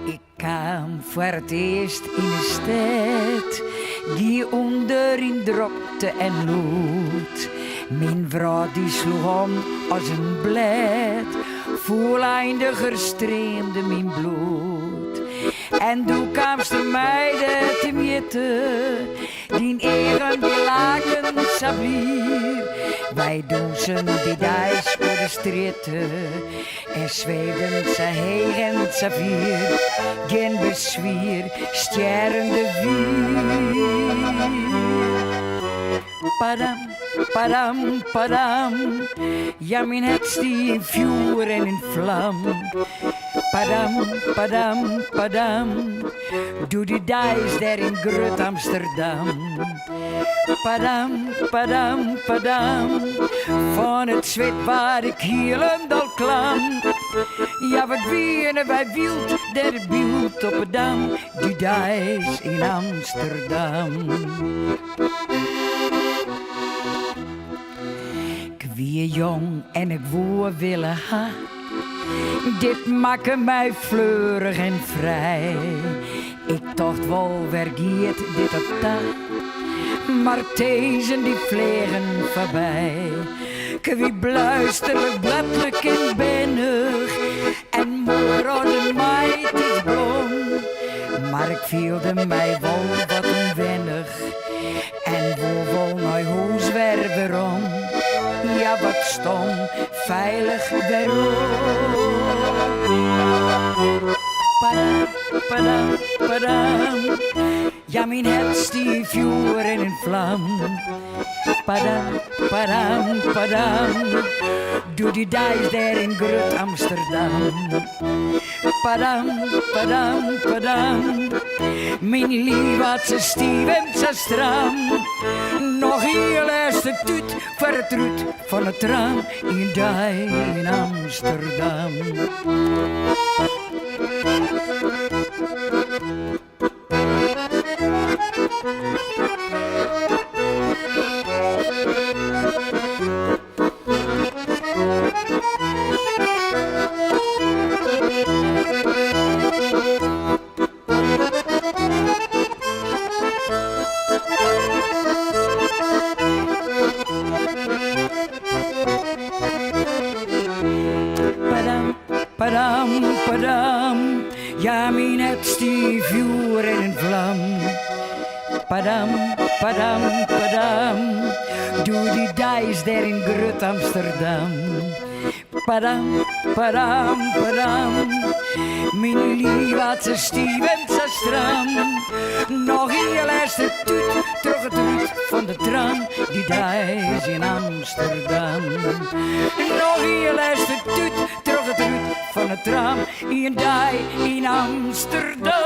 Ik kwam voor het eerst in een stad die onder in dropte en lood. Mijn vrouw die sloeg om als een blad, volleindiger streamde mijn bloed. En toen kwam de meiden te meten, die eigen die laken sablier. Wij douchen die dijs voor de stritten en zweven ze heen en ze vier. Geen bezwier, sterrende vier. Padam, padam, padam, ja mijn het die in vuur en in vlam. Padam, padam, padam, doe die dijs daar in Grut Amsterdam. Padam, padam, padam, van het zweet waar ik hielend al klam. Ja, wat wienen wij wild, der beeld op het dam, die dijs in Amsterdam. Ik wie jong en ik woe willen ha. Dit maken mij fleurig en vrij. Ik dacht wel, vergeet dit op dat. Maar deze die vliegen voorbij. Ik wie bluisterlijk, bladelijk en bennig. En morgen meid is blond. Maar ik voelde mij wel wat onwennig. En wel naar huis weerom. Ja, wat stom, veilig weerom. Padam, padam, padam. Ja, mijn hart die vuur en in vlam. Padam, padam, padam. Doe die dijs daar in Grut Amsterdam. Padam, padam, padam. Mijn lief had ze stief en ze stram. Nog heel eerst de tuut voor het ruut van het tram in dij in Amsterdam. Padam, padam, ja mijn het die vuur en een vlam. Padam, padam, padam, doe die dijs daar in Grut Amsterdam. Padam, padam, padam, mijn lief had ze stief en ze stram. Nog heel eerst de tuut, terug het ruut van de tram, die dijs in Amsterdam. Nog heel eerst de tuut, terug het ruut van de tram, in dij in Amsterdam.